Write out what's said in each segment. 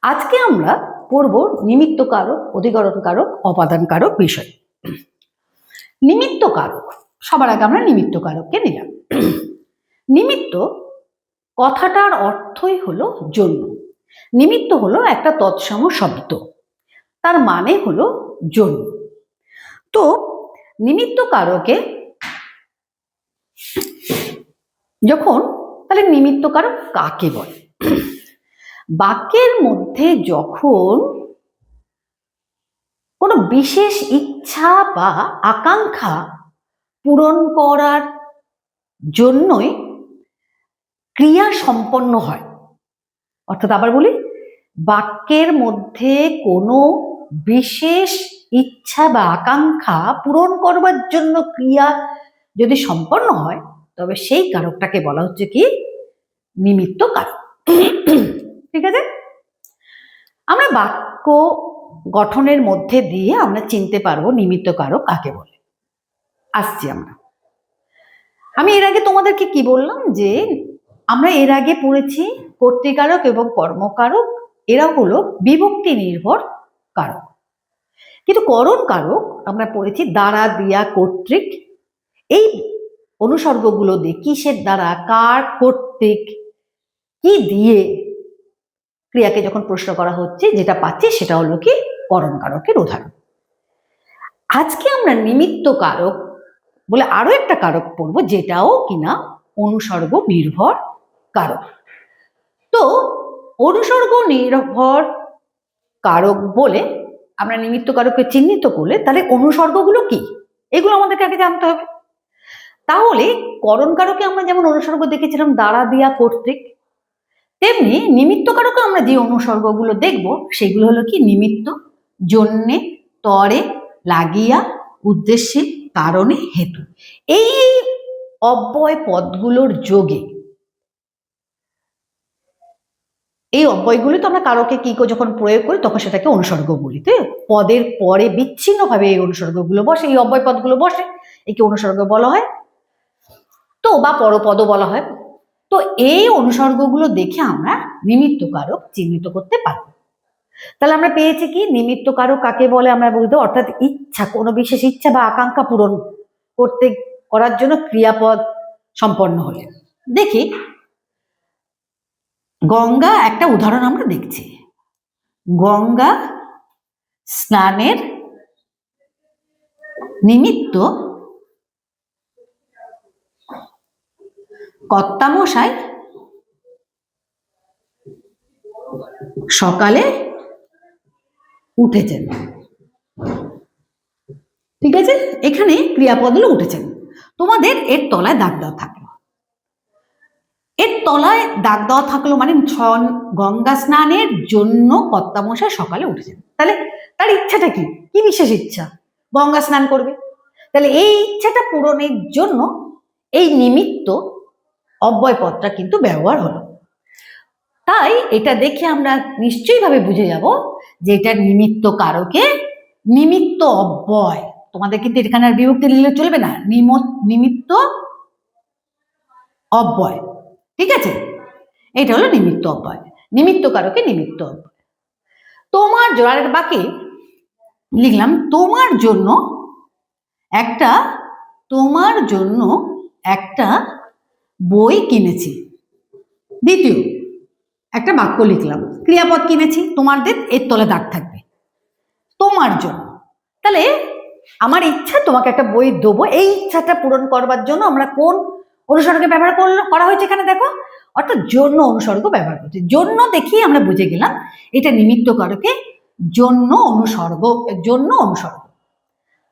আজকে আমরা পড়ব নিমিত্ত কারক, অধিকরণ কারক, অপাদান কারক বিষয়। নিমিত্ত কারক, সবার আগে আমরা নিমিত্ত কারককে নিলাম। নিমিত্ত কথাটার অর্থই হলো জন্য। নিমিত্ত হলো একটা তৎসম শব্দ, তার মানে হলো জন্য। তো নিমিত্ত কারকে যখন, তাহলে নিমিত্ত কারক কাকে বলে? বাক্যের মধ্যে যখন কোনো বিশেষ ইচ্ছা বা আকাঙ্ক্ষা পূরণ করার জন্যই ক্রিয়া সম্পন্ন হয়, অর্থাৎ আবার বলি, বাক্যের মধ্যে কোনো বিশেষ ইচ্ছা বা আকাঙ্ক্ষা পূরণ করবার জন্য ক্রিয়া যদি সম্পন্ন হয়, তবে সেই কারকটাকে বলা হচ্ছে কি? নিমিত্ত কারক। ঠিক আছে? আমরা বাক্য গঠনের মধ্যে দিয়ে আমরা চিনতে পারবো নিমিত্ত কারক কাকে বলে। আসছি আমি এর আগে তোমাদেরকে কি বললাম, যে আমরা এর আগে পড়েছি কর্তৃকারক এবং কর্মকারক, এরা হলো বিভক্তি নির্ভর কারক। কিন্তু করণ কারক আমরা পড়েছি দ্বারা, দিয়া, কর্তৃক। এই অনুসর্গগুলো দিয়ে, কিসের দ্বারা, কার, কর্তৃক, কি দিয়ে ক্রিয়াকে যখন প্রশ্ন করা হচ্ছে, যেটা পাচ্ছি সেটা হলো কি? করণ কারকের উদাহরণ। আজকে আমরা নিমিত্ত কারক বলে আরো একটা কারক পড়বো, যেটাও কিনা অনুসর্গ নির্ভর কারক। তো অনুসর্গ নির্ভর কারক বলে আমরা নিমিত্ত কারককে চিহ্নিত করলে, তাহলে অনুসর্গগুলো কি, এগুলো আমাদেরকে আগে জানতে হবে। তাহলে করণ কারকে আমরা যেমন অনুসর্গ দেখেছিলাম দ্বারা, দিয়া, কর্তৃক, তেমনি নিমিত্ত কারকে আমরা যে অনুসর্গগুলো দেখব সেগুলো হলো কি? নিমিত্ত, জন্যে, তরে, লাগিয়া, উদ্দেশ্যে, কারণে, হেতু। এই অব্যয় পদগুলোর যোগে, এই অব্যয়গুলো তো আমরা কারকে কি যখন প্রয়োগ করি তখন সেটাকে অনুসর্গ বলি। তো পদের পরে বিচ্ছিন্নভাবে এই অনুসর্গগুলো বসে, এই অব্যয় পদগুলো বসে, একে অনুসর্গ বলা হয়, তো বা পরপদও বলা হয়। তো এই অনুসর্গগুলো দেখে আমরা নিমিত্ত কারক চিহ্নিত করতে পারব। তাহলে আমরা পেয়েছি কি? নিমিত্ত কারক কাকে বলে আমরা বুঝতে, অর্থাৎ ইচ্ছা, কোনো বিশেষ ইচ্ছা বা আকাঙ্ক্ষা পূরণ করার জন্য ক্রিয়াপদ সম্পন্ন হলে। দেখি গঙ্গা একটা উদাহরণ আমরা দেখছি। গঙ্গা স্নানের নিমিত্ত কর্তামশাই সকালে উঠেছেন। ঠিক আছে, এখানে ক্রিয়াপদ হলো উঠেছেন। তোমাদের এর তলায় দাগ দেওয়া থাকলো, এর তলায় দাগ দেওয়া থাকলো মানে গঙ্গা স্নানের জন্য কর্তামশাই সকালে উঠেছেন। তাহলে তার ইচ্ছাটা কি? কি বিশেষ ইচ্ছা? গঙ্গা স্নান করবে। তাহলে এই ইচ্ছাটা পূরণের জন্য এই নিমিত্ত অব্যয় পদটা কিন্তু ব্যবহার হলো। তাই এটা দেখে আমরা নিশ্চয়ই ভাবে বুঝে যাব যে এটা নিমিত্ত কারকে নিমিত্ত অব্যয়। তোমাদের কিন্তু এখানে আর বিভক্তি নিলে চলবে না, নিমিত্ত অব্যয়। ঠিক আছে, এটা হলো নিমিত্ত অব্যয়, নিমিত্ত কারকে নিমিত্ত অব্যয়। তোমার জোড়ার বাকি লিখলাম, তোমার জন্য একটা বই কিনেছি। দ্বিতীয় একটা বাক্য লিখলাম, ক্রিয়াপদ কিনেছি, তোমাদের এর তলে দাগ থাকবে, তোমার জন্য। তাহলে আমার ইচ্ছা তোমাকে একটা বই দেবো, এই ইচ্ছাটা পূরণ করবার জন্য আমরা কোন অনুসর্গে ব্যবহার করা হয়েছে এখানে দেখো, অর্থাৎ জন্য অনুসর্গ ব্যবহার করছি। জন্য দেখিয়ে আমরা বুঝে গেলাম এটা নিমিত্ত কারকে জন্য অনুসর্গ, জন্য অনুসর্গ।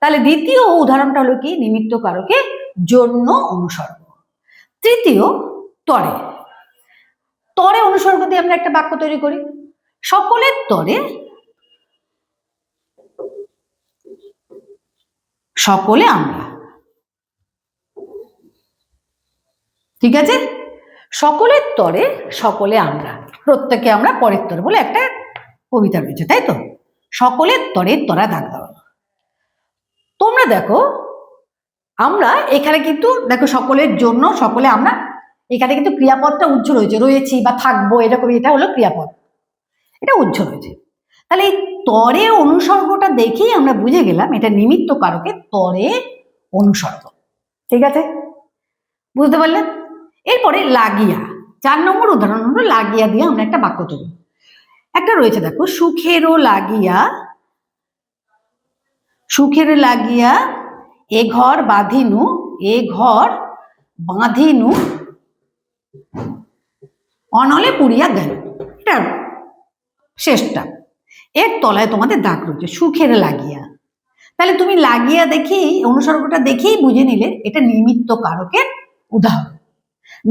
তাহলে দ্বিতীয় উদাহরণটা হলো কি? নিমিত্ত কারকে জন্য অনুসর্গ। তৃতীয় তরে, তরে অনুসর্গ দিয়ে আমরা একটা বাক্য তৈরি করি, সকলের তরে সকলে আমরা। ঠিক আছে, সকলের তরে সকলে আমরা, প্রত্যেকে আমরা পরের তরে বলে একটা কবিতা রয়েছে, তাই তো? সকলের তরে তরা দাগ দেওয়া। তোমরা দেখো আমরা এখানে কিন্তু দেখো সকলের জন্য সকলে আমরা, এখানে কিন্তু ক্রিয়াপদটা উজ্জ্বল হয়েছে, রয়েছি বা থাকবো, এরকম, এটা হলো ক্রিয়াপদ। এটা উজ্জ্বল হয়েছে। তাহলে এই তরে অনুসর্গটা দেখেই আমরা বুঝে গেলাম এটা নিমিত্ত কারকের তরে অনুসর্গ। ঠিক আছে, বুঝতে পারলেন? এরপরে লাগিয়া, 4 নম্বর উদাহরণ হলো লাগিয়া দিয়ে আমরা একটা বাক্য তৈরি। একটা রয়েছে দেখো, সুখেরও লাগিয়া, সুখের লাগিয়া এ ঘর বাঁধিনু, এ ঘর বাঁধিনু অনলে পুড়িয়া গেল। এটা শেষটা, এর তলায় তোমাদের দাগ রয়েছে সুখের লাগিয়া। তাহলে তুমি লাগিয়া দেখেই অনুসর্গটা দেখেই বুঝে নিলে এটা নিমিত্ত কারকের উদাহরণ।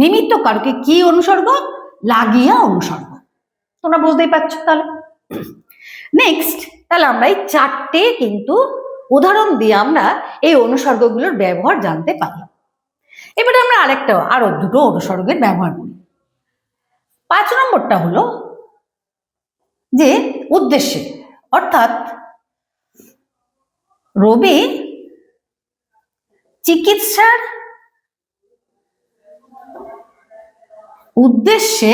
নিমিত্ত কারকে কি অনুসর্গ? লাগিয়া অনুসর্গ। তোমরা বুঝতেই পারছো। তাহলে নেক্সট, তাহলে আমরা এই 4টে কিন্তু উদাহরণ দিয়ে আমরা এই অনুসর্গগুলোর ব্যবহার জানতে পারলাম। এবারে আমরা আরো 2টো অনুসর্গের ব্যবহার করি। 5 নম্বরটা হলো যে উদ্দেশ্যে, অর্থাৎ রবি চিকিৎসার উদ্দেশ্যে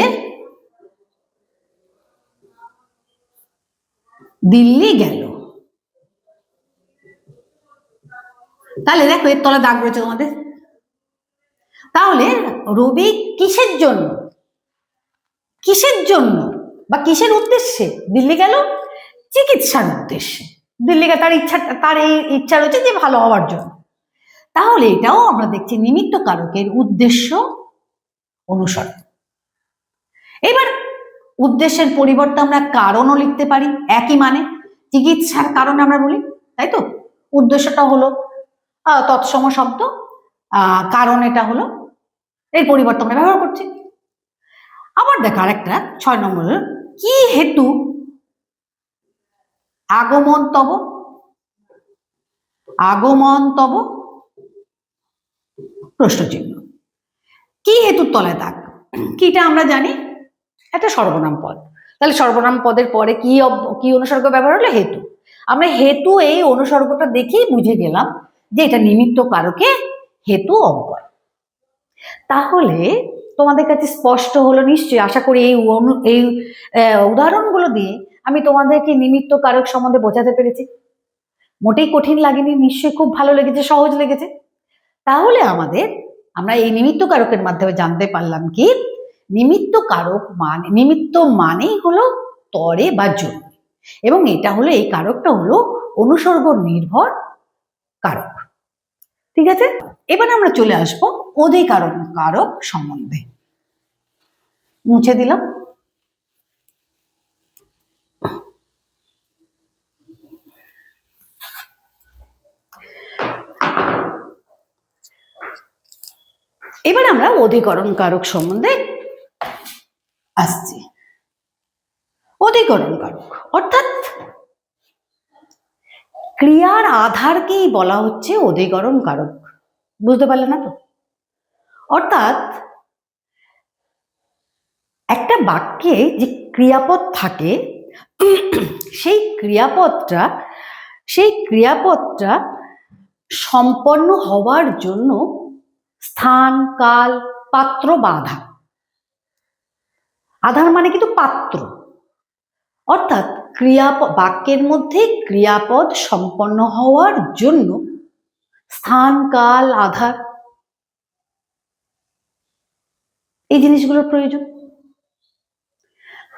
দিল্লি গেল। তাহলে দেখো এর তলা দাগ রয়েছে তোমাদের। তাহলে রবি কিসের জন্য, কিসের জন্য বা কিসের উদ্দেশ্যে দিল্লি গেল? চিকিৎসার উদ্দেশ্যে দিল্লি গেল। তার এই ইচ্ছা রয়েছে যে ভালো হওয়ার জন্য। তাহলে এটাও আমরা দেখছি নিমিত্ত কারকের উদ্দেশ্য অনুসর্গ। এবার উদ্দেশ্যের পরিবর্তে আমরা কারণও লিখতে পারি, একই মানে চিকিৎসার কারণ আমরা বলি, তাই তো? উদ্দেশ্যটা হলো তৎসম শব্দ, কারণ এটা হলো, এর পরিবর্তে আমরা ব্যবহার করছি। আবার দেখো আরেকটা 6 নম্বর, কি হেতু আগমন তব, আগমন তব প্রশ্নচিহ্ন। কি হেতুর তলায় দাগ, কিটা আমরা জানি একটা সর্বনাম পদ। তাহলে সর্বনাম পদের পরে কি অনুসর্গ ব্যবহার হলো? হেতু। আমরা হেতু এই অনুসর্গটা দেখেই বুঝে গেলাম যে এটা নিমিত্ত কারকে হেতু অব্যয়। তাহলে তোমাদের কাছে স্পষ্ট হলো নিশ্চয়ই, আশা করি এই উদাহরণগুলো দিয়ে আমি তোমাদেরকে নিমিত্ত কারক সম্বন্ধে বোঝাতে পেরেছি। মোটেই কঠিন লাগেনি, নিশ্চয়ই খুব ভালো লেগেছে, সহজ লেগেছে। তাহলে আমরা এই নিমিত্ত কারকের মাধ্যমে জানতে পারলাম কি নিমিত্ত কারক মানে, নিমিত্ত মানেই হলো তরে বা জন্য, এবং এটা হলো, এই কারকটা হলো অনুসর্গ নির্ভর কারক। ঠিক আছে, এবার আমরা চলে আসবো অধিকরণ কারক সম্বন্ধে। মুছে দিলাম। এবার আমরা অধিকরণ কারক সম্বন্ধে আসছি। অধিকরণ কারক অর্থাৎ ক্রিয়ার আধারকেই বলা হচ্ছে অধিকরণ কারক। বুঝতে পারলে না তো? অর্থাৎ একটা বাক্যে যে ক্রিয়াপদ থাকে, সেই ক্রিয়াপদটা সম্পন্ন হওয়ার জন্য স্থান, কাল, পাত্র বা আধার। আধার মানে কিন্তু পাত্র। অর্থাৎ বাক্যের মধ্যে ক্রিয়াপদ সম্পন্ন হওয়ার জন্য স্থান, কাল, আধার, এই জিনিসগুলোর প্রয়োজন।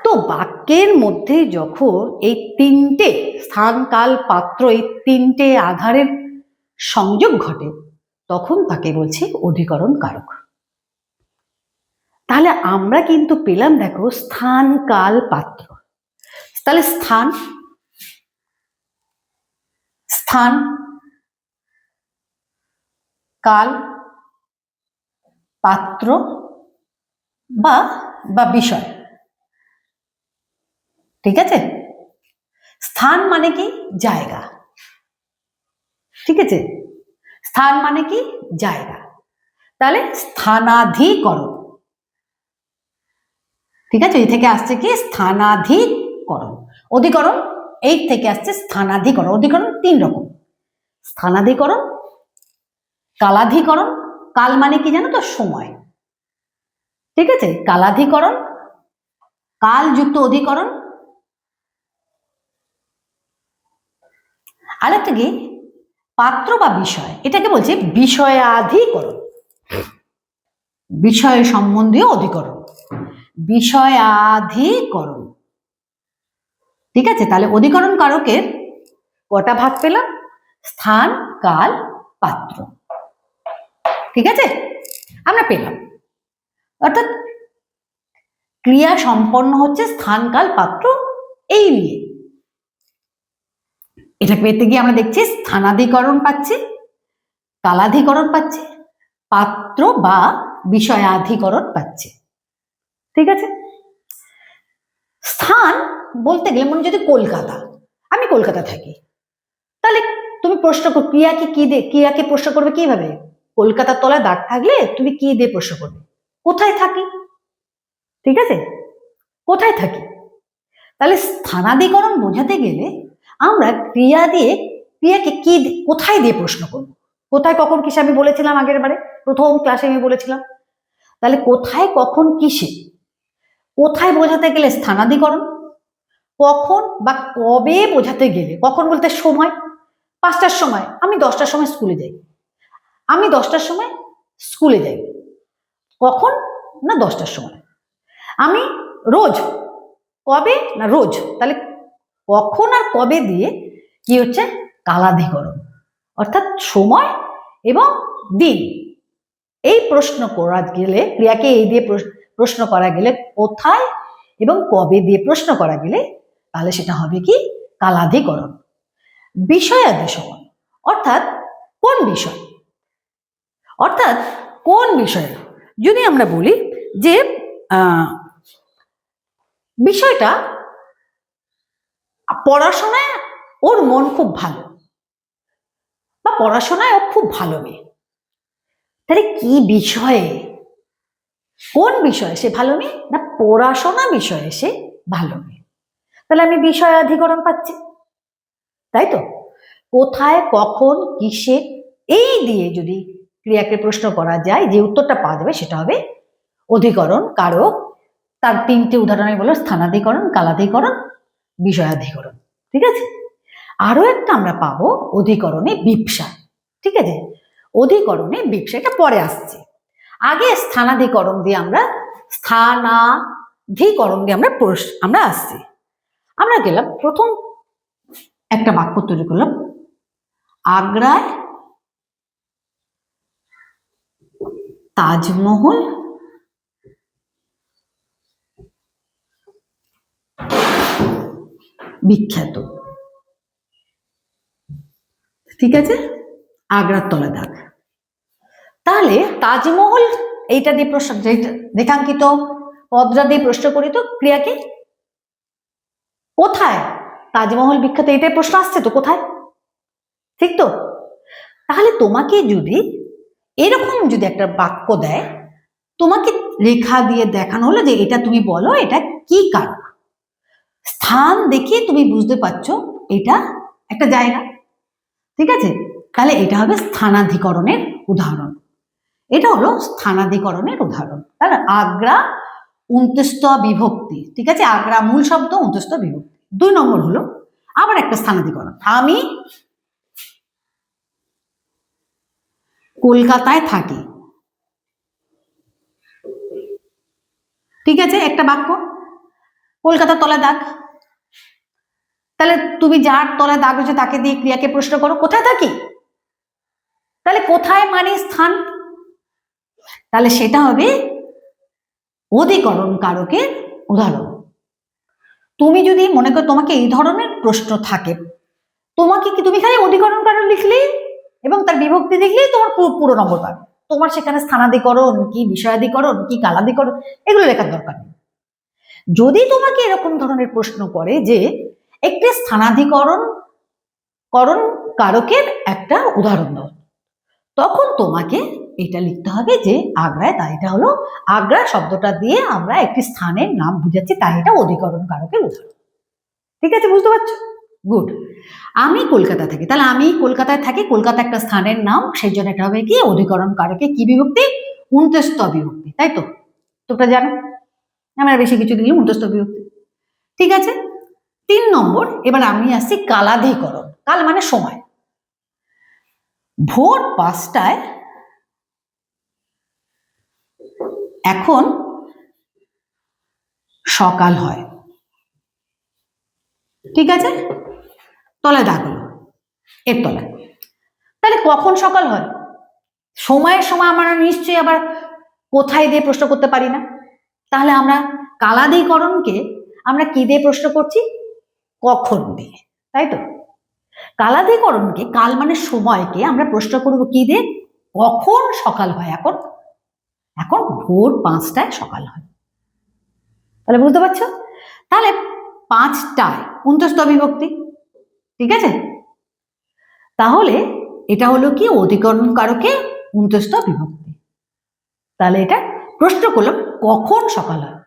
তো বাক্যের মধ্যে যখন এই 3টে স্থান, কাল, পাত্র, এই 3টে আধারের সংযোগ ঘটে, তখন তাকে বলছি অধিকরণ কারক। তাহলে আমরা কিন্তু পেলাম দেখো স্থান, কাল, পাত্র। তাহলে স্থান, কাল, পাত্র বা বিষয়। ঠিক আছে, স্থান মানে কি? জায়গা। ঠিক আছে, স্থান মানে কি? জায়গা। তাহলে স্থানাধিকরণ। ঠিক আছে, এই থেকে আসছে কি? স্থানাধিকরণ। অধিকরণ এই থেকে আসছে স্থানাধিকরণ। অধিকরণ 3 রকম, স্থানাধিকরণ, কালাধিকরণ। কাল মানে কি জানো তো? সময়। ঠিক আছে, কালাধিকরণ, কালযুক্ত অধিকরণ, আর একটা কি পাত্র বা বিষয়, এটাকে বলছে বিষয়াধিকরণ, বিষয় সম্বন্ধীয় অধিকরণ, বিষয়াধিকরণ। ঠিক আছে, তাহলে অধিকরণ কারকের কটা ভাগ পেলাম? স্থান, কাল, পাত্র। ঠিক আছে, আমরা পেলাম। অর্থাৎ ক্রিয়া সম্পন্ন হচ্ছে স্থান, কাল, পাত্র এই নিয়ে। এটা পেতে গিয়ে আমরা দেখছি স্থানাধিকরণ পাচ্ছি, কালাধিকরণ পাচ্ছি, পাত্র বা বিষয়াধিকরণ পাচ্ছি। ঠিক আছে, স্থান বলতে গেলে মনে যদি কলকাতা, আমি কলকাতা থাকি, তাহলে তুমি প্রশ্ন ক্রিয়াকে কি দিয়ে, ক্রিয়াকে প্রশ্ন করবে কিভাবে? কলকাতার তলায় দাগ থাকলে তুমি কি দিয়ে প্রশ্ন করবে? কোথায় থাকি? ঠিক আছে, কোথায় থাকি? তাহলে স্থানাধিকরণ বোঝাতে গেলে আমরা ক্রিয়া দিয়ে, ক্রিয়াকে কি কোথায় দিয়ে প্রশ্ন করব? কোথায় কখন কিসে আমি বলেছিলাম আগের বারে, প্রথম ক্লাসে আমি বলেছিলাম। তাহলে কোথায় কখন কিসে, কোথায় বোঝাতে গেলে স্থানাধিকরণ, কখন বা কবে বোঝাতে গেলে, কখন বলতে সময়, 5টার সময়, আমি 10টার সময় স্কুলে যাই, আমি 10টার সময় স্কুলে যাই, কখন না 10টার সময়। আমি রোজ, কবে না রোজ, তাহলে কখন আর কবে দিয়ে কি হচ্ছে? কালাধিকরণ, অর্থাৎ সময় এবং দিন। এই প্রশ্ন করা গেলে, ক্রিয়াকে এই দিয়ে প্রশ্ন করা গেলে, কোথায় এবং কবে দিয়ে প্রশ্ন করা গেলে, তাহলে সেটা হবে কি? কালাধিকরণ। বিষয়াদি সমান অর্থাৎ কোন বিষয়, অর্থাৎ কোন বিষয়ে। যদি আমরা বলি যে বিষয়টা পড়াশোনায় ওর মন খুব ভালো, বা পড়াশোনায় ও খুব ভালো মেয়ে, তাহলে কি বিষয়ে, কোন বিষয়ে সে ভালো মেয়ে? না পড়াশোনা বিষয়ে সে ভালো মেয়ে, তাহলে আমি বিষয়াধিকরণ পাচ্ছি, তাই তো? কোথায় কখন কিসে এই দিয়ে যদি ক্রিয়াকে প্রশ্ন করা যায়, যে উত্তরটা পাওয়া যাবে সেটা হবে অধিকরণ কারক। তার 3টে উদাহরণ আমি বললাম, স্থানাধিকরণ, কালাধিকরণ, বিষয়াধিকরণ। ঠিক আছে, আরো একটা আমরা পাবো অধিকরণে বিপসা। ঠিক আছে, অধিকরণে বিপসা, এটা পরে আসছে। আগে স্থানাধিকরণ দিয়ে আমরা, স্থানাধিকরণ দিয়ে আমরা আসছি। আমরা গেলাম প্রথম একটা বাক্য তৈরি করলাম, আগ্রায় তাজমহল বিখ্যাত। ঠিক আছে, আগ্রার তলা দাগ। তাহলে তাজমহল এইটা দিয়ে প্রশ্ন, রেখাঙ্কিত পদটা দিয়ে প্রশ্ন করি তো ক্রিয়াকে, কোথায় তাজমহল বিখ্যাত, এটাই প্রশ্ন আসছে তো, কোথায়? ঠিক তো? তাহলে তোমাকে যদি এরকম যদি একটা বাক্য দেয়, তোমাকে রেখা দিয়ে দেখানো হলো যে এটা তুমি বলো এটা কি কারণ, স্থান দেখে তুমি বুঝতে পারছো এটা একটা জায়গা। ঠিক আছে, তাহলে এটা হবে স্থানাধিকরণের উদাহরণ। এটা হলো স্থানাধিকরণের উদাহরণ। তাহলে আগ্রা 29 বিভক্তি। ঠিক আছে, আগ্রা মূল শব্দ, 29 বিভক্তি। 2 নম্বর হলো আবার একটা স্থানাধিকরণ, আমি কলকাতায় থাকি। ঠিক আছে, একটা বাক্য, কলকাতার তলায় দাগ। তাহলে তুমি যার তলায় দাগ হচ্ছে তাকে দিয়ে ক্রিয়াকে প্রশ্ন করো কোথায় থাকি, তাহলে কোথায় মানে স্থান, তাহলে সেটা হবে অধিকরণ কারকের উদাহরণ। তুমি যদি মনে করো তোমাকে এই ধরনের প্রশ্ন থাকে, তোমাকে কি, তুমি খালি অধিকরণ কারক লিখলেই এবং তার বিভক্তি লিখলেই তোমার পুরো নম্বর পাবে, তোমার সেখানে স্থানাধিকরণ কি, বিষয়াধিকরণ কি, কালাধিকরণ এগুলো লেখার দরকার নেই। যদি তোমাকে এরকম ধরনের প্রশ্ন করে যে একটি স্থানাধিকরণ কারকের একটা উদাহরণ দাও, তখন তোমাকে এটা লিখতে হবে যে আগ্রায়, তাই এটা হলো আগ্রা শব্দটা দিয়ে আমরা একটি স্থানের নাম বুঝাচ্ছি, তাই এটা অধিকরণ কারকের উদাহরণ। ঠিক আছে, বুঝতে পারছো? গুড। আমি কলকাতা থাকি, তাহলে আমি কলকাতায় থাকি, কলকাতা একটা স্থানের নাম, সেই জন্য এটা হবে কি অধিকরণ কারকে কি বিভক্তি, 29 বিভক্তি। তাই তো, তোমরা জানো, আমরা বেশি কিছু দিলে 29 বিভক্তি। ঠিক আছে, 3 নম্বর, এবার আমি আসছি কালাধিকরণ। কাল মানে সময়। ভোর 5টায় এখন সকাল হয়, ঠিক আছে, তলায় দাগ হলো, এর তলায়। তাহলে কখন সকাল হয়? সময়ের সময় আমরা নিশ্চয়ই আবার কোথায় দিয়ে প্রশ্ন করতে পারি না। তাহলে আমরা কালাধিকরণকে আমরা কি দিয়ে প্রশ্ন করছি? কখন দিয়ে, তাই তো। কালাধিকরণকে, কাল মানে সময়কে আমরা প্রশ্ন করব কি দিয়ে? কখন সকাল হয়? এখন এখন ভোর 5টায় সকাল হয়। তাহলে বুঝতে পারছো? তাহলে 5টায় অন্তস্থ বিভক্তি, ঠিক আছে। তাহলে এটা হলো কি? অধিকরণ কারকে অন্তস্থ বিভক্তি। তাহলে এটা প্রশ্ন করলাম কখন সকাল হয়,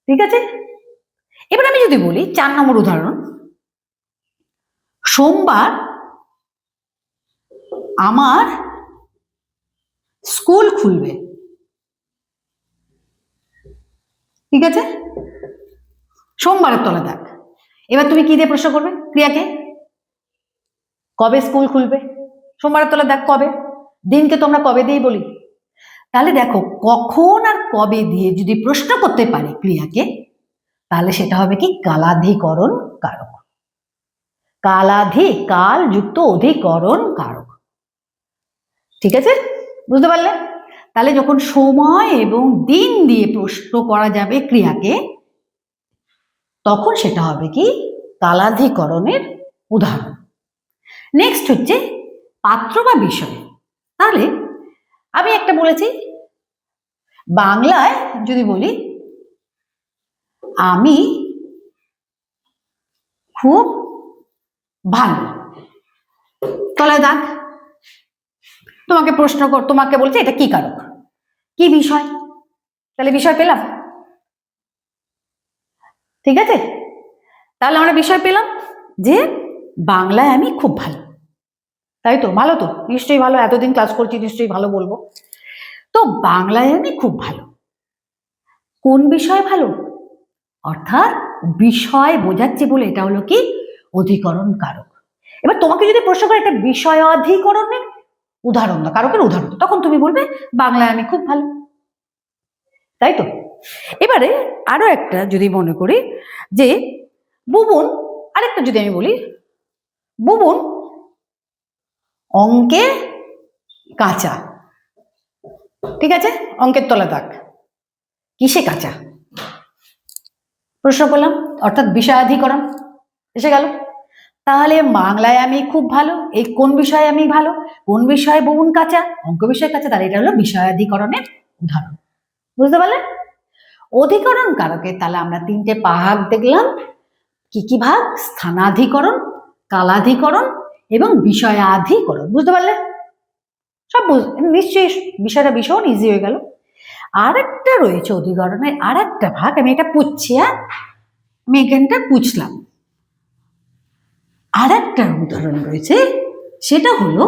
ঠিক আছে। এবার আমি যদি বলি 4 নম্বর উদাহরণ, সোমবার আমার স্কুল খুলবে, ঠিক আছে, সোমবারের তলা দাগ। এবার তুমি কি দিয়ে প্রশ্ন করবে? ক্রিয়াকে। কবে স্কুল খুলবে? সোমবারের তলা দাগ। কবে? দিনকে তো আমরা কবে দিয়েই বলি। তাহলে দেখো, কখন আর কবে দিয়ে যদি প্রশ্ন করতে পারি ক্রিয়াকে, তাহলে সেটা হবে কি? কালাধিকরণ কারক। কালাধি, কাল যুক্ত অধিকরণ কারক, ঠিক আছে, বুঝতে পারলে? তাহলে যখন সময় এবং দিন দিয়ে প্রশ্ন করা যাবে ক্রিয়াকে, তখন সেটা হবে কি? কালাধিকরণের উদাহরণ। নেক্সট হচ্ছে পাত্র বা বিষয়। তাহলে আমি একটা বলেছি, বাংলায় যদি বলি আমি খুব ভালো, তলায় দাগ। তোমাকে প্রশ্ন তোমাকে বলছে এটা কি কারক, কি বিষয়। তাহলে বিষয় পেলাম, ঠিক আছে। তাহলে আমরা বিষয় পেলাম যে বাংলায় আমি খুব ভালো, তাই তো। ভালো তো, নিশ্চয়ই ভালো, এতদিন ক্লাস করছি, নিশ্চয়ই ভালো বলবো। তো বাংলায় আমি খুব ভালো, কোন বিষয় ভালো? অর্থাৎ বিষয় বোঝাচ্ছে বলে এটা হলো কি? অধিকরণ কারক। এবার তোমাকে যদি প্রশ্ন করে এটা বিষয়াধিকরণের উদাহরণ দাও, কারকের উদাহরণ, তখন তুমি বলবে বাংলায় আমি খুব ভালো, তাই তো। এবারে আরো একটা যদি মনে করি যে বুবুন, আরেকটা যদি আমি বলি বুবুন অঙ্কে কাঁচা, ঠিক আছে, অঙ্কের তলা দাগ। কিসে কাঁচা? প্রশ্ন করলাম, অর্থাৎ বিষয়াধিকরণ এসে গেল। তাহলে বাংলায় আমি খুব ভালো, এই কোন বিষয়ে আমি ভালো? কোন বিষয়ে বুবুন কাঁচা? অঙ্ক বিষয়ে কাঁচা। তাহলে এটা হলো বিষয়াধিকরণের উদাহরণ, বুঝতে পারলে? অধিকরণ কারকে তাহলে আমরা 3টে ভাগ দেখলাম। কি কি ভাগ? স্থানাধিকরণ, কালাধিকরণ এবং বিষয়াধিকরণ, বুঝতে পারলে? সব নিশ্চয়ই বিষয়টা ভীষণ ইজি হয়ে গেল। আর একটা রয়েছে অধিকরণের আর একটা ভাগ, আমি এটা পুচ্ছি, আমি এখানটা পুছলাম। আর একটা উদাহরণ রয়েছে, সেটা হলো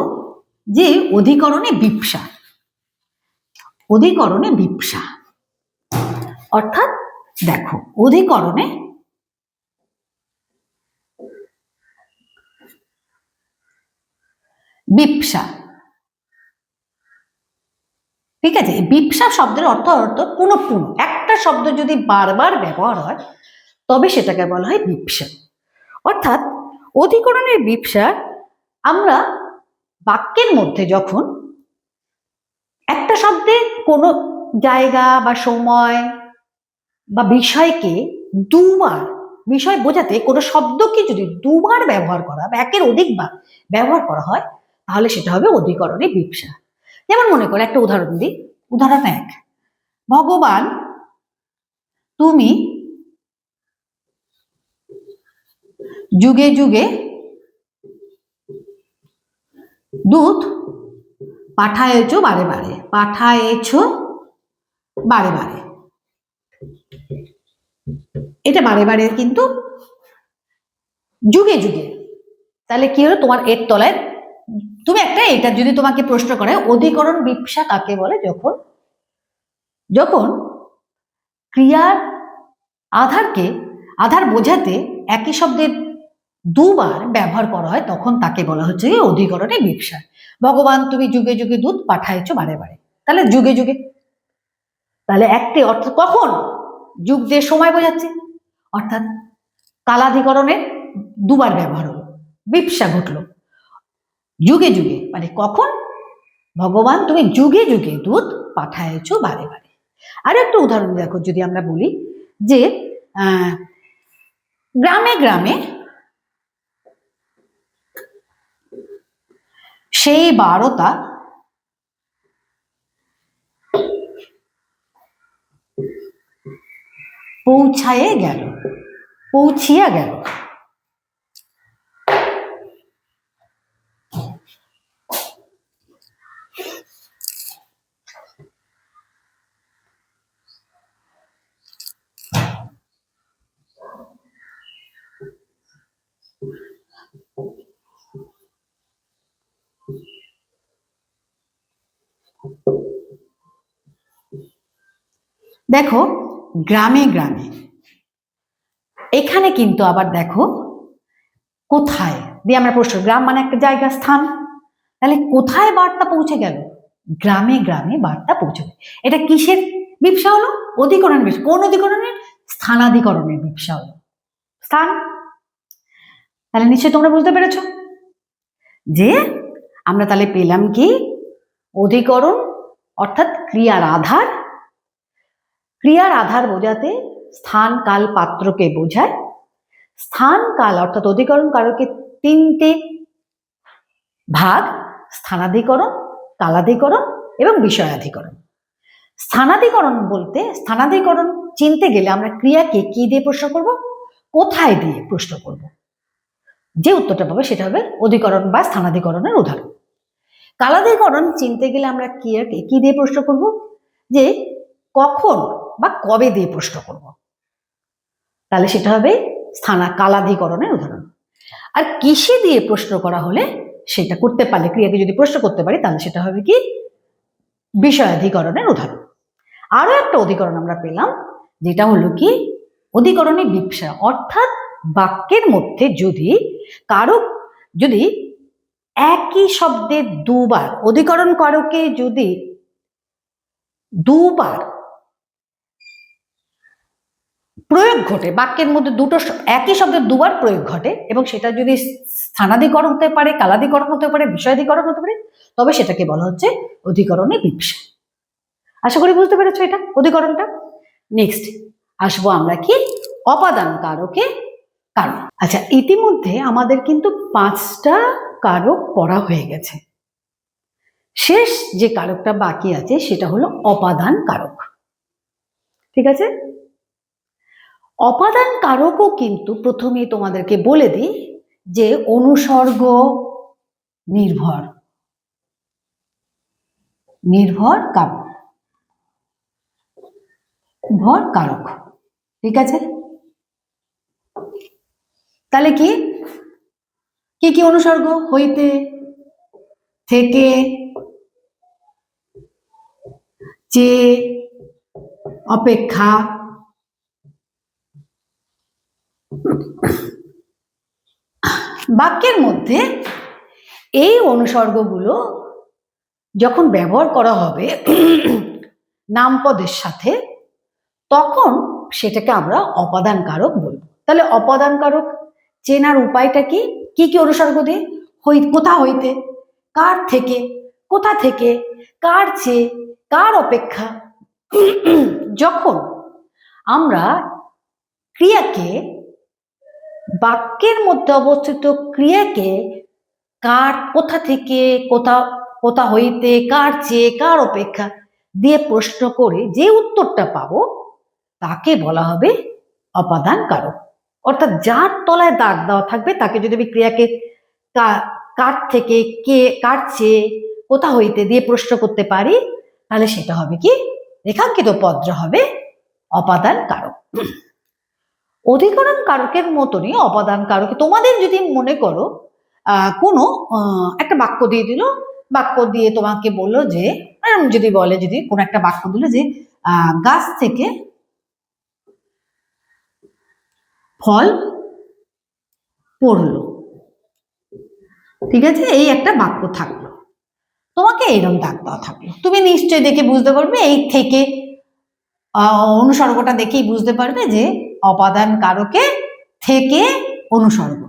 যে অধিকরণে বিপসা। অধিকরণে বিপসা অর্থাৎ দেখো, অধিকরণে বিপসা, ঠিক আছে। বিপসা শব্দের অর্থ পুনঃপুন, একটা শব্দ যদি বারবার ব্যবহার হয় তবে সেটাকে বলা হয় বিপসা। অর্থাৎ অধিকরণের বিপসা আমরা বাক্যের মধ্যে যখন একটা শব্দে কোনো জায়গা বা সময় বা বিষয়কে দুবার, বিষয় বোঝাতে কোনো শব্দকে যদি দুবার ব্যবহার করা বা একের অধিকবার ব্যবহার করা হয়, তাহলে সেটা হবে অধিকরণে বিপসা। যেমন মনে করো, একটা উদাহরণ দিই। উদাহরণ 1, ভগবান তুমি যুগে যুগে দুধ পাঠায়েছো বারে বারে, পাঠায়েছো বারে বারে। এটা বারে বারে কিন্তু যুগে যুগে। তাহলে কি হলো? তোমার এর তলায় তুমি একটা, এটা যদি তোমাকে প্রশ্ন করে অধিকরণ বিপসা কাকে বলে? যখন যখন ক্রিয়ার আধার বোঝাতে একই শব্দের দুবার ব্যবহার করা হয় তখন তাকে বলা হচ্ছে অধিকরণে বিবসায়। ভগবান তুমি যুগে যুগে দুধ পাঠাইছো বারে বারে, তাহলে যুগে যুগে, তাহলে একটি অর্থ কখন, যুগ দিয়ে সময় বোঝাচ্ছে, অর্থাৎ কালাধিকরণের দুবার ব্যবহার হলো, বিবসা ঘটলো। যুগে যুগে মানে কখন, ভগবান তুমি যুগে যুগে দুধ পাঠাইছো বারে বারে। আর একটা উদাহরণ দেখো, যদি আমরা বলি যে গ্রামে গ্রামে সেই বারতা পৌঁছায়ে গেল, পৌঁছিয়া গেল। দেখো গ্রামে গ্রামে, এখানে কিন্তু আবার দেখো কোথায় দিয়ে আমরা প্রশ্ন, গ্রাম মানে একটা জায়গা, স্থান, তাহলে কোথায় বার্তা পৌঁছে গেল, গ্রামে গ্রামে বার্তা পৌঁছে গেল। এটা কিসের বিবসা হলো, অধিকরণের বিবসা। কোন অধিকরণের, স্থানাধিকরণের বিবসা হলো, স্থান। তাহলে নিশ্চয়ই তোমরা বুঝতে পেরেছ যে আমরা তাহলে পেলাম কি, অধিকরণ অর্থাৎ ক্রিয়ার আধার, ক্রিয়ার আধার বোঝাতে স্থান কাল পাত্রকে বোঝায়। স্থান কাল অর্থাৎ অধিকরণ কারকের তিনটে ভাগ, স্থানাধিকরণ, কালাধিকরণ এবং বিষয়াধিকরণ। স্থানাধিকরণ বলতে, স্থানাধিকরণ চিনতে গেলে আমরা ক্রিয়াকে কি দিয়ে প্রশ্ন করব, কোথায় দিয়ে প্রশ্ন করব, যে উত্তরটা পাবে সেটা হবে অধিকরণ বা স্থানাধিকরণের উদাহরণ। কালাধিকরণ চিনতে গেলে আমরা ক্রিয়াকে কি দিয়ে প্রশ্ন করব, যে কখন বা কবে দিয়ে প্রশ্ন করব, তাহলে সেটা হবে কালাধিকরণের উদাহরণ। আর কিসে দিয়ে প্রশ্ন করা হলে, সেটা করতে পারলে, ক্রিয়াকে যদি প্রশ্ন করতে পারি তাহলে সেটা হবে কি, বিষয়াধিকরণের উদাহরণ। আরো একটা অধিকরণ আমরা পেলাম, যেটা হলো কি অধিকরণে বিবসা, অর্থাৎ বাক্যের মধ্যে যদি যদি একই শব্দের দুবার, অধিকরণ কারকে যদি দুবার প্রয়োগ ঘটে, বাক্যের মধ্যে দুটো একই শব্দের দুবার প্রয়োগ ঘটে, এবং সেটা যদি স্থানাধিকরণ হতে পারে, কালাধিকরণ হতে পারে, বিষয়াধিকরণ হতে পারে, তবে সেটাকে বলা হচ্ছে অধিকরণে বিবসা। আশা করি বুঝতে পেরেছো এটা অধিকরণটা। নেক্সট আসবো আমরা কি, অপাদান কারকে কারক। আচ্ছা, ইতিমধ্যে আমাদের কিন্তু 5টা কারক পড়া হয়ে গেছে। শেষ যে কারকটা বাকি আছে সেটা হলো অপাদান কারক। ঠিক আছে, অপাদান কারকও কিন্তু প্রথমে তোমাদেরকে বলে দিই যে অনুসর্গ নির্ভর, নির্ভর কারক। ঠিক আছে, তাহলে কি কি অনুসর্গ, হইতে, থেকে, যে, অপেক্ষা, বাক্যের মধ্যে এই অনুসর্গগুলো যখন ব্যবহার করা হবে নামপদের সাথে, তখন সেটাকে আমরা অপাদান কারক বলবো। তাহলে অপাদান কারক চেনার উপায়টা কি, কি অনুসর্গ দিয়ে, কোথা হইতে, কার থেকে, কোথা থেকে, কার চেয়ে, কার অপেক্ষা। যখন আমরা ক্রিয়াকে, বাক্যের মধ্যে অবস্থিত ক্রিয়াকে কার, কোথা থেকে, কোথা হইতে, কার চেয়ে, কার অপেক্ষা দিয়ে প্রশ্ন করে যে উত্তরটা পাবো তাকে বলা হবে অপাদান কারক। অর্থাৎ যার তলায় দাগ দেওয়া থাকবে তাকে যদি আমি ক্রিয়াকে কার থেকে, কে, কার চেয়ে, কোথা হইতে দিয়ে প্রশ্ন করতে পারি, তাহলে সেটা হবে কি, রেখাঙ্কিত পদটা হবে অপাদান কারক। অধিকরণ কারকের মতনই অপাদান কারকে, তোমাদের যদি মনে করো কোনো একটা বাক্য দিয়ে দিল, বাক্য দিয়ে তোমাকে বললো যে, যদি বলে, যদি কোনো একটা বাক্য দিল যে গাছ থেকে ফল পড়লো। ঠিক আছে, এই একটা বাক্য থাকলো, তোমাকে এরকম দাগ দেওয়া থাকলো। তুমি নিশ্চয়ই দেখে বুঝতে পারবে, এই থেকে অনুসর্গটা দেখেই বুঝতে পারবে যে অপাদান কারকে থেকে অনুসর্গ,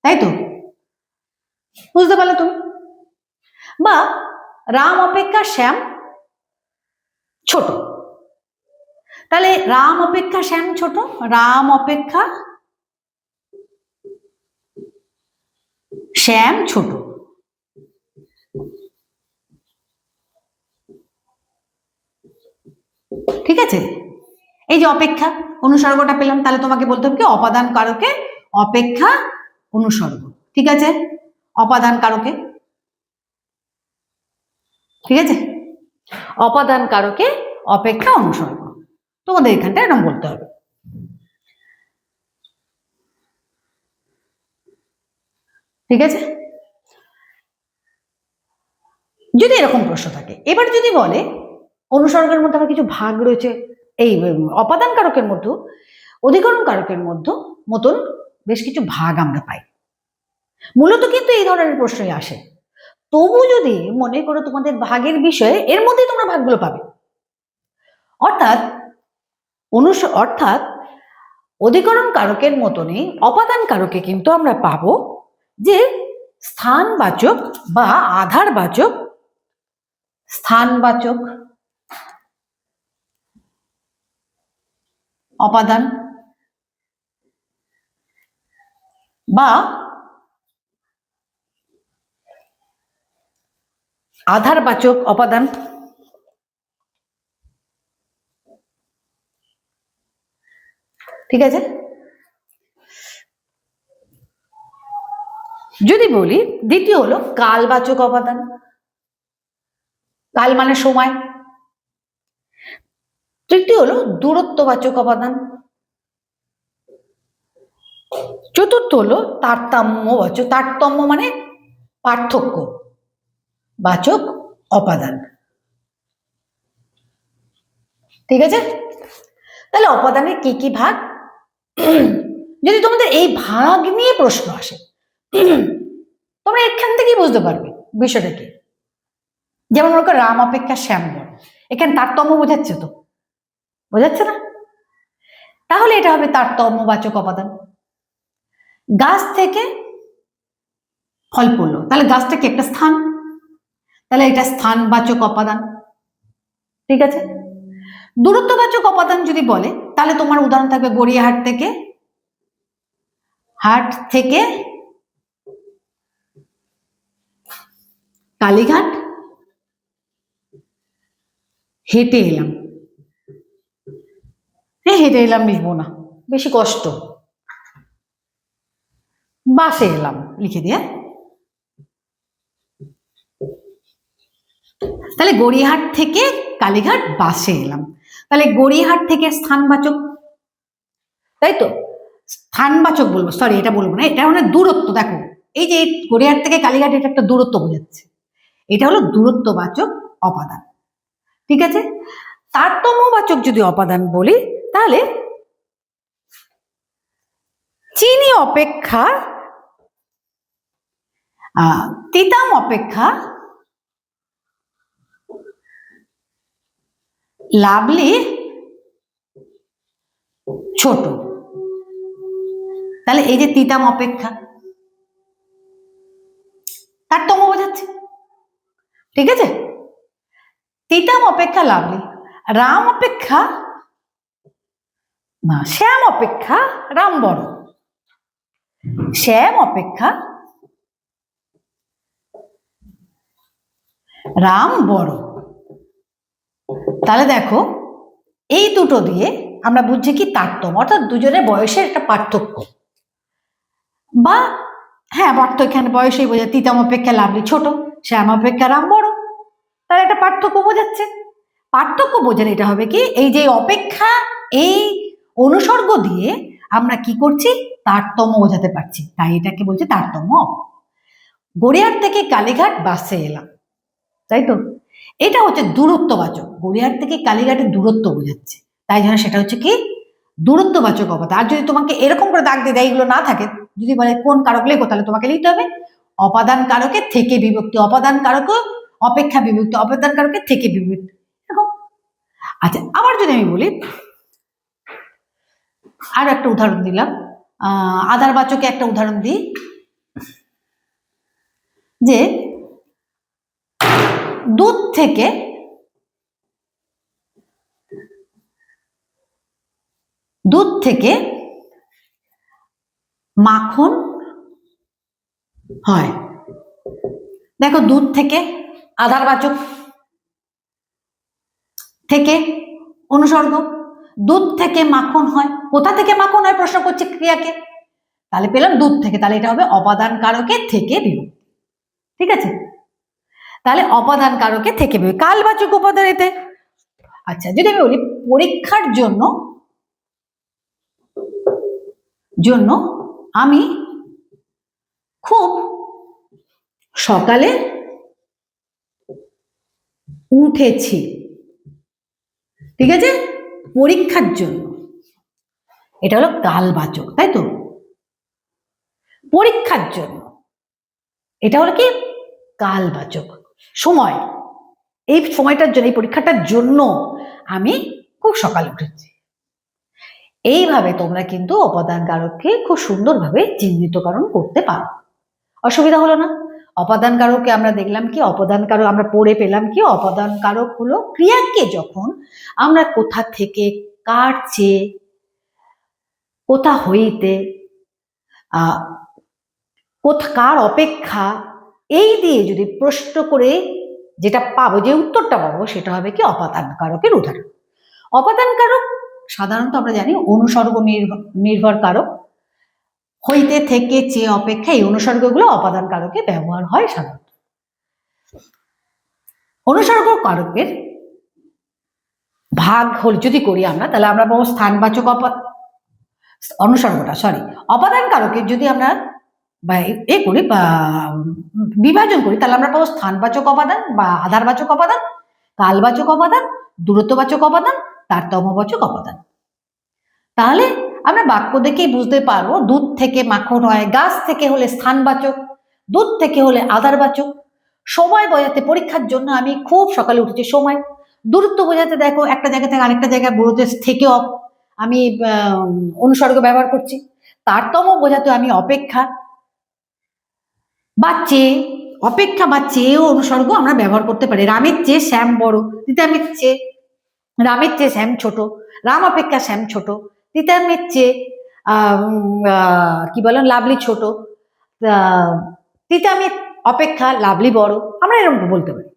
তাই তো? বুঝতে পারলে তুমি? বা রাম অপেক্ষা শ্যাম ছোট, তাহলে রাম অপেক্ষা শ্যাম ছোট, রাম অপেক্ষা শ্যাম ছোট। ঠিক আছে, এই যে অপেক্ষা অনুসর্গটা পেলাম, তাহলে তোমাকে বলতে হবে কি অপাদান কারকে অপেক্ষা অনুসর্গ। ঠিক আছে, অপাদান কারকে, ঠিক আছে, অপাদান কারকে অপেক্ষা অনুসর্গ, তোমাদের এখানটা এরকম বলতে হবে। ঠিক আছে, যদি এরকম প্রশ্ন থাকে। এবার যদি বলে অনুসর্গের মধ্যে আবার কিছু ভাগ রয়েছে, এই অপাদান কারকের মধ্যে অধিকরণ কারকের মধ্যে মতন বেশ কিছু ভাগ আমরা পাই, মূলত কিন্তু এই ধরনের প্রশ্নই আসে। তবু যদি মনে করো তোমাদের ভাগের বিষয়ে, এর মধ্যেই তোমরা ভাগগুলো পাবে। অর্থাৎ অধিকরণ কারকের মতনই অপাদান কারকে কিন্তু আমরা পাবো যে স্থানবাচক বা আধারবাচক, স্থানবাচক অপাদান বা আধারবাচক অপাদান। ঠিক আছে, যদি বলি দ্বিতীয় হলো কালবাচক অপাদান, কাল মানে সময়। তৃতীয় হলো দূরত্ববাচক অপাদান। চতুর্থ হলো তারতম্যবাচক, তারতম্য মানে পার্থক্য বাচক অপাদান। ঠিক আছে, তাহলে অপাদানের কি কি ভাগ, যদি তোমাদের এই ভাগ নিয়ে প্রশ্ন আসে তোমরা এখান থেকেই বুঝতে পারবে বিষয়টা কি। যেমন মনে করো রাম অপেক্ষা শ্যাম বড়, এখানে তারতম্য বোঝাচ্ছে তো, বোঝাচ্ছে না? তাহলে এটা হবে তারতম্যবাচক অপাদান। গাছ থেকে ফল পড়লো, তাহলে গাছটা কি একটা স্থান, তাহলে এটা স্থানবাচক অপাদান। ঠিক আছে, দূরত্ববাচক অপাদান যদি বলে তাহলে তোমার উদাহরণ থাকবে গড়িয়াহাট থেকে, হাট থেকে কালীঘাট হেঁটে এলাম। হেঁটে এলাম লিখবো না, বেশি কষ্ট, বাসে এলাম লিখে দিয়ে। তাহলে গড়িয়াহাট থেকে কালীঘাট বাসে এলাম, তাহলে গড়িয়াহাট থেকে স্থানবাচক, তাই তো? স্থানবাচক বলবো, সরি এটা বলবো না, এটা মানে দূরত্ব। দেখো এই যে গড়িয়াহাট থেকে কালীঘাট, এটা একটা দূরত্ব বোঝাচ্ছে, এটা হলো দূরত্ববাচক অপাদান। ঠিক আছে, তারতম্যবাচক যদি অপাদান বলি তাহলে চিনি অপেক্ষা তিতাম অপেক্ষা লাভলি ছোট। তাহলে এই যে তিতাম অপেক্ষা তারতম্য বোঝাচ্ছে। ঠিক আছে, তিতাম অপেক্ষা লাভলি, রাম অপেক্ষা না শ্যাম অপেক্ষা রাম বড়, শ্যাম অপেক্ষা রাম বড়। তাহলে দেখো এই দুটো দিয়ে আমরা বুঝছি কি তারতম্য, অর্থাৎ দুজনের বয়সের একটা পার্থক্য। বা হ্যাঁ, এখানে বয়সেই বোঝা, তিতাম অপেক্ষা লাভলি ছোট, শ্যাম অপেক্ষা রাম বড়, তাহলে একটা পার্থক্য বোঝাচ্ছে। পার্থক্য বোঝার এটা হবে কি, এই যে অপেক্ষা এই অনুসর্গ দিয়ে আমরা কি করছি, তারতম্য বোঝাতে পারছি, তাই এটাকে বলছে তারতম্য। গড়িয়াহাট থেকে কালীঘাট বাসে এলাম, তাই তো? এটা হচ্ছে দূরত্ববাচক, গড়িয়াহাট থেকে কালীঘাটের দূরত্ব বোঝাচ্ছে, তাই জন্য সেটা হচ্ছে কি দূরত্ববাচক অপাদান। আর যদি তোমাকে এরকম করে দাগ দিয়ে দেয়, এগুলো না থাকে, যদি বলে কোন কারক লেখো, তাহলে তোমাকে লিখতে হবে অপাদান কারকের থেকে বিভক্তি, অপাদান কারক অপেক্ষা বিভক্তি, অপাদান কারকের থেকে বিভক্তি, এরকম। আচ্ছা, আবার যদি আমি বলি, আর একটা উদাহরণ দিলাম, আধারবাচকে একটা উদাহরণ দিই, যে দুধ থেকে মাখন হয়। দেখো, দুধ থেকে, আধারবাচক, থেকে অনুসর্গ, দুধ থেকে মাখন হয়। কোথা থেকে মাখন হয় প্রশ্ন করছে ক্রিয়াকে, তাহলে পেলাম দুধ থেকে, তাহলে এটা হবে অপাদান কারকের থেকে বিভক্তি। ঠিক আছে, তাহলে অপাদান কারকের থেকে বিভক্তি, কালবাচক উপাদান এতে। আচ্ছা, যদি আমি বলি পরীক্ষার জন্য আমি খুব সকালে উঠেছি, ঠিক আছে, পরীক্ষার জন্য, এটা হলো কালবাচক, তাই তো, পরীক্ষার জন্য, এটা হলো কি কালবাচক। সময়, এই সময়টার জন্য, এই পরীক্ষাটার জন্য আমি খুব সকালে উঠেছি। এইভাবে তোমরা কিন্তু অপাদান কারককে খুব সুন্দরভাবে চিহ্নিতকরণ করতে পারো, অসুবিধা হলো না। অপাদান কারককে আমরা দেখলাম কি, অপাদান কারক আমরা পড়ে পেলাম কি, অপাদান কারক হলো ক্রিয়াকে যখন আমরা কোথা থেকে, কার চেয়ে, কোথা হইতে, কার অপেক্ষা, এই দিয়ে যদি প্রশ্ন করে যেটা পাবো, যে উত্তরটা পাবো, সেটা হবে কি অপাদান কারকের উদাহরণ। অপাদান কারক সাধারণত আমরা জানি অনুসর্গ নির্ভর কারক, হইতে, থেকে, চেয়ে, অপেক্ষা, এই অনুসর্গগুলো অপাদান কারকে ব্যবহার হয় সাধারণত। অনুসর্গ কারকের ভাগ হল যদি করি আমরা, তাহলে আমরা পাবো স্থানবাচক অনুসর্গটা, অপাদান কারকের যদি আমরা করি বা বিভাজন করি, তাহলে আমরা পাবো স্থানবাচক অপাদান বা আধারবাচক অপাদান, কালবাচক অপাদান, দূরত্ববাচক অপাদান, তারতম্যবাচক অপাদান। তাহলে আমরা বাক্য দেখেই বুঝতে পারবো, দুধ থেকে মাখন হয়, গাছ থেকে হলে স্থানবাচক, দুধ থেকে হলে আধারবাচক, সময় বোঝাতে পরীক্ষার জন্য আমি খুব সকালে উঠেছি, সময়। দূরত্ব বোঝাতে দেখো একটা জায়গা থেকে আরেকটা জায়গায় বলতে থেকে আমি অনুসর্গ ব্যবহার করছি। তারতম্য বোঝাতে আমি অপেক্ষা বা চেয়ে, অপেক্ষা বা চেয়েও অনুসর্গ আমরা ব্যবহার করতে পারি। রামের চেয়ে শ্যাম বড়, তিতামের চেয়ে রামের চেয়ে শ্যাম ছোট, রাম অপেক্ষা শ্যাম ছোট, তিতামের চেয়ে কি বলেন লাভলি ছোট, তিতামের অপেক্ষা লাভলি বড়, আমরা এরকম বলতে পারি।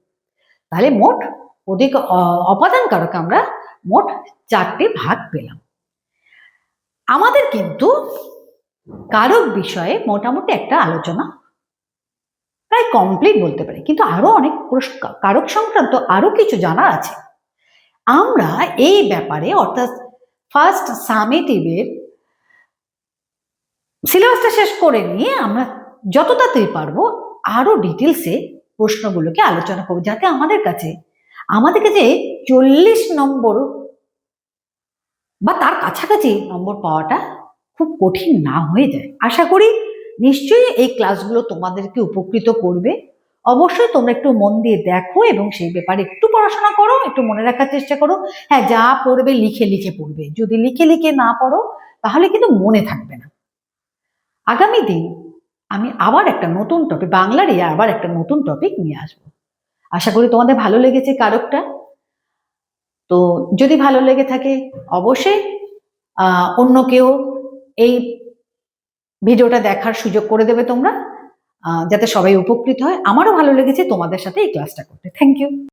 তাহলে মোট অপাদান কারক আমরা মোট 4টে ভাগ পেলাম। আমাদের কিন্তু কারক বিষয়ে মোটামুটি একটা আলোচনা প্রায় কমপ্লিট বলতে পারি, কিন্তু আরো অনেক কারক সংক্রান্ত আরো কিছু জানা আছে। আমরা এই ব্যাপারে, অর্থাৎ ফার্স্ট সামেটিভের সিলেবাসটা শেষ করে নিয়ে আমরা যত তাড়াতাড়ি পারবো আরো ডিটেলসে প্রশ্নগুলোকে আলোচনা করব, যাতে আমাদের কাছে 40 নম্বর বা তার কাছাকাছি নম্বর পাওয়াটা খুব কঠিন না হয়ে যায়। আশা করি নিশ্চয়ই এই ক্লাসগুলো তোমাদেরকে উপকৃত করবে। অবশ্যই তোমরা একটু মন দিয়ে দেখো এবং সেই ব্যাপারে একটু পড়াশোনা করো, একটু মনে রাখার চেষ্টা করো। হ্যাঁ, যা পড়বে লিখে লিখে পড়বে, যদি লিখে লিখে না পড়ো তাহলে কিন্তু মনে থাকবে না। আগামী দিন আমি আবার একটা নতুন টপিক, বাংলারই আবার একটা নতুন টপিক নিয়ে আসবো। আশা করি তোমাদের ভালো লেগেছে কারকটা। তো যদি ভালো লেগে থাকে অবশ্যই অন্য কেউ এই ভিডিওটা দেখার সুযোগ করে দেবে তোমরা, যাতে সবাই উপকৃত হয়। আমারও ভালো লেগেছে তোমাদের সাথে এই ক্লাসটা করতে। Thank you.